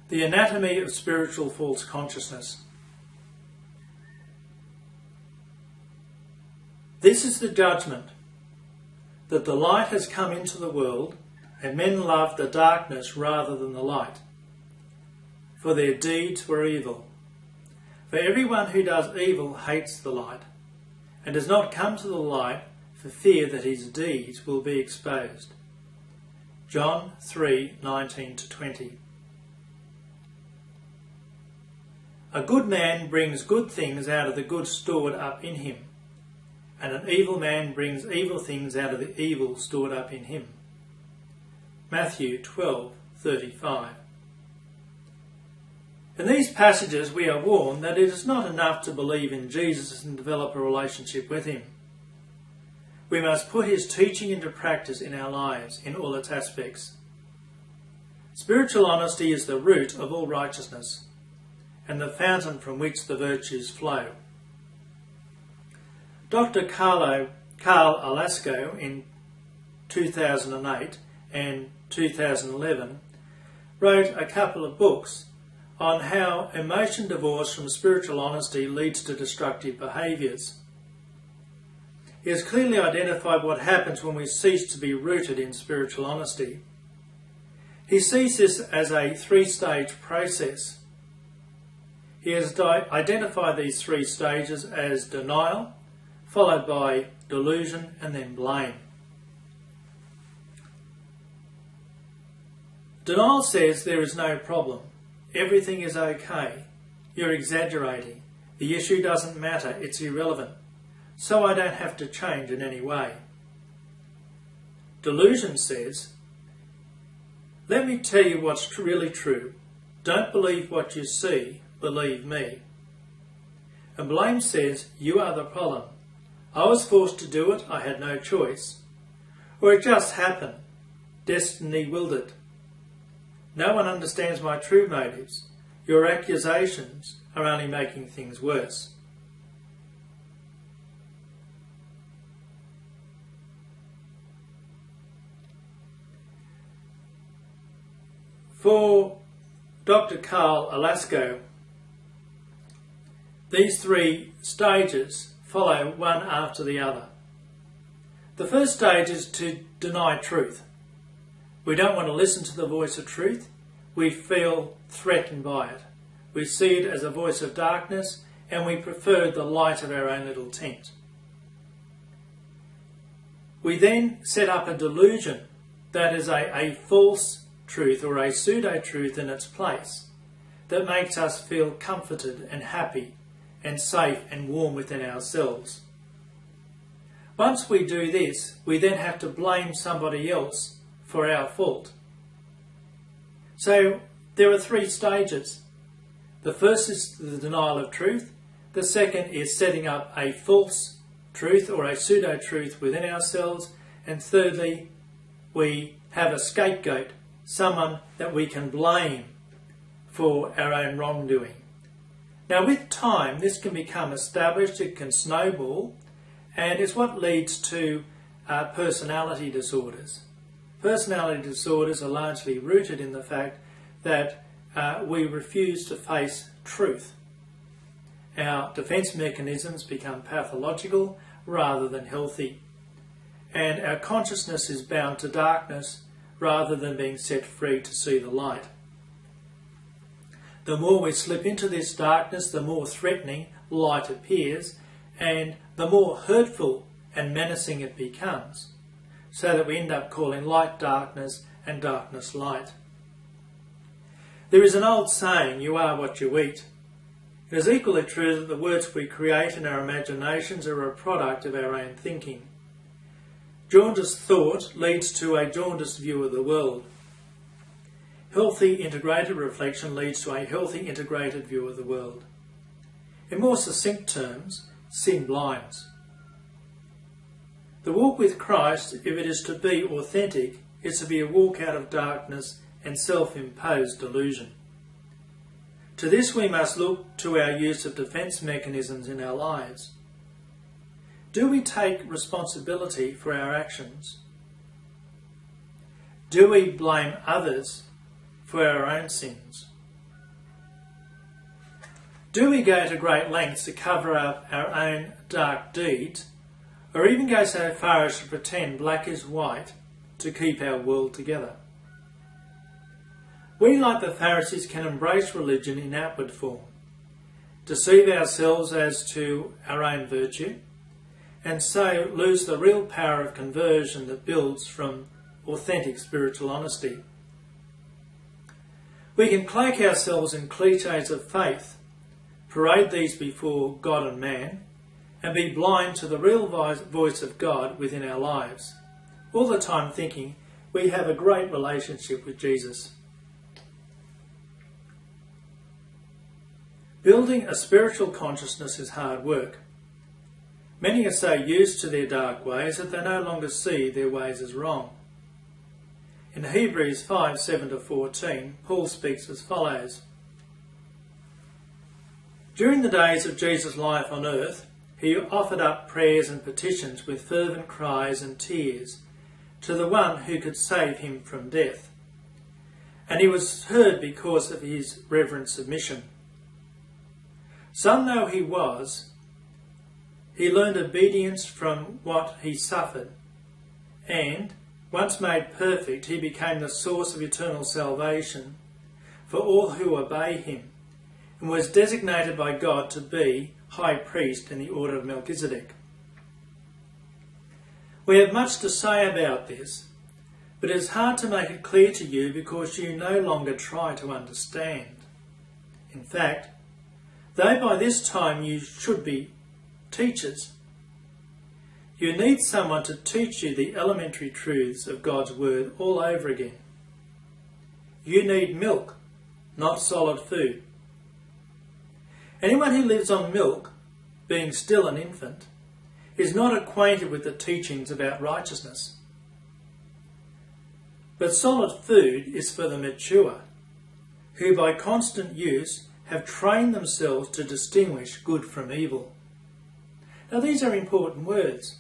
The anatomy of spiritual false consciousness. This is the judgment, that the light has come into the world, and men loved the darkness rather than the light, for their deeds were evil. For everyone who does evil hates the light, and does not come to the light for fear that his deeds will be exposed. John 3:19-20. A good man brings good things out of the good stored up in him, and an evil man brings evil things out of the evil stored up in him. Matthew 12:35. In these passages we are warned that it is not enough to believe in Jesus and develop a relationship with him. We must put his teaching into practice in our lives in all its aspects. Spiritual honesty is the root of all righteousness, and the fountain from which the virtues flow. Dr. Carl Alasco in 2008 and 2011 wrote a couple of books on how emotion divorce from spiritual honesty leads to destructive behaviours. He has clearly identified what happens when we cease to be rooted in spiritual honesty. He sees this as a three-stage process. He has identified these three stages as denial, followed by delusion, and then blame. Denial says there is no problem. Everything is okay. You're exaggerating. The issue doesn't matter. It's irrelevant. So I don't have to change in any way. Delusion says, let me tell you what's really true. Don't believe what you see. Believe me. And blame says, you are the problem. I was forced to do it. I had no choice. Or it just happened. Destiny willed it. No one understands my true motives. Your accusations are only making things worse. For Dr. Carl Alasco, these three stages follow one after the other. The first stage is to deny truth. We don't want to listen to the voice of truth. We feel threatened by it. We see it as a voice of darkness, and we prefer the light of our own little tent. We then set up a delusion that is a false truth or a pseudo-truth in its place that makes us feel comforted and happy and safe and warm within ourselves. Once we do this, we then have to blame somebody else for our fault. So there are three stages. The first is the denial of truth. The second is setting up a false truth or a pseudo-truth within ourselves. And thirdly, we have a scapegoat, someone that we can blame for our own wrongdoing. Now with time, this can become established, it can snowball, and it's what leads to personality disorders. Personality disorders are largely rooted in the fact that we refuse to face truth. Our defence mechanisms become pathological rather than healthy, and our consciousness is bound to darkness rather than being set free to see the light. The more we slip into this darkness, the more threatening light appears, and the more hurtful and menacing it becomes, so that we end up calling light darkness and darkness light. There is an old saying, you are what you eat. It is equally true that the words we create in our imaginations are a product of our own thinking. Jaundiced thought leads to a jaundiced view of the world. Healthy integrated reflection leads to a healthy integrated view of the world. In more succinct terms, sin blinds. The walk with Christ, if it is to be authentic, is to be a walk out of darkness and self-imposed delusion. To this we must look to our use of defence mechanisms in our lives. Do we take responsibility for our actions? Do we blame others for our own sins? Do we go to great lengths to cover up our own dark deeds, or even go so far as to pretend black is white to keep our world together? We, like the Pharisees, can embrace religion in outward form, deceive ourselves as to our own virtue, and so lose the real power of conversion that builds from authentic spiritual honesty. We can cloak ourselves in clichés of faith, parade these before God and man, and be blind to the real voice of God within our lives, all the time thinking we have a great relationship with Jesus. Building a spiritual consciousness is hard work. Many are so used to their dark ways that they no longer see their ways as wrong. In Hebrews 5:7-14, Paul speaks as follows. During the days of Jesus' life on earth, he offered up prayers and petitions with fervent cries and tears to the one who could save him from death. And he was heard because of his reverent submission. Son though he was, he learned obedience from what he suffered, and, once made perfect, he became the source of eternal salvation for all who obey him, and was designated by God to be High Priest in the order of Melchizedek. We have much to say about this, but it is hard to make it clear to you because you no longer try to understand. In fact, though by this time you should be teachers, you need someone to teach you the elementary truths of God's Word all over again. You need milk, not solid food. Anyone who lives on milk, being still an infant, is not acquainted with the teachings about righteousness. But solid food is for the mature, who by constant use have trained themselves to distinguish good from evil. Now these are important words.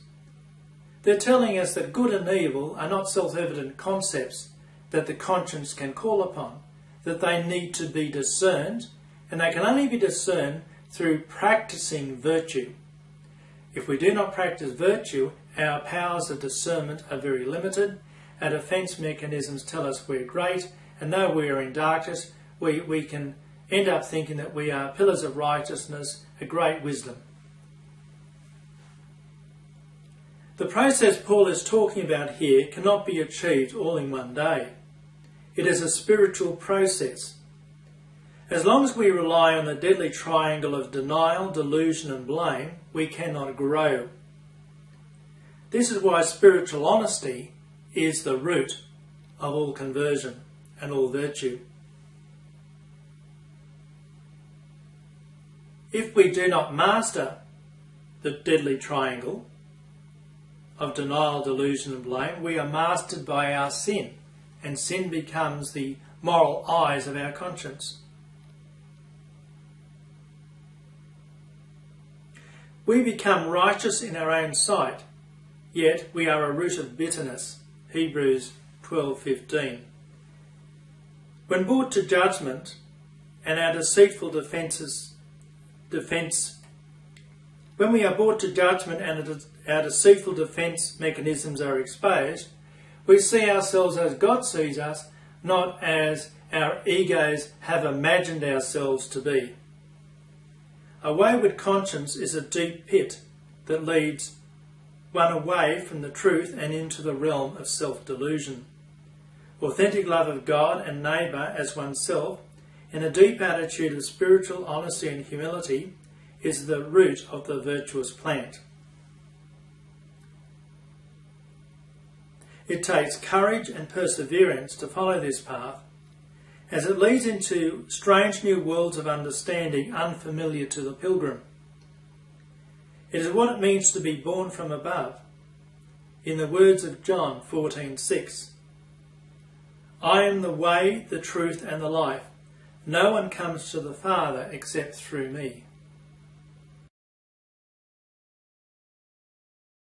They're telling us that good and evil are not self-evident concepts that the conscience can call upon, that they need to be discerned, and they can only be discerned through practicing virtue. If we do not practice virtue, our powers of discernment are very limited. Our defence mechanisms tell us we're great, and though we are in darkness, we can end up thinking that we are pillars of righteousness, a great wisdom. The process Paul is talking about here cannot be achieved all in one day. It is a spiritual process. As long as we rely on the deadly triangle of denial, delusion and blame, we cannot grow. This is why spiritual honesty is the root of all conversion and all virtue. If we do not master the deadly triangle of denial, delusion and blame, we are mastered by our sin, and sin becomes the moral eyes of our conscience. We become righteous in our own sight, yet we are a root of bitterness. Hebrews 12:15. When brought to judgment and our deceitful when we are brought to judgment and our deceitful defence mechanisms are exposed, we see ourselves as God sees us, not as our egos have imagined ourselves to be. A wayward conscience is a deep pit that leads one away from the truth and into the realm of self-delusion. Authentic love of God and neighbour as oneself, and a deep attitude of spiritual honesty and humility, is the root of the virtuous plant. It takes courage and perseverance to follow this path, as it leads into strange new worlds of understanding unfamiliar to the pilgrim. It is what it means to be born from above. In the words of John 14:6, I am the way, the truth and the life. No one comes to the Father except through me.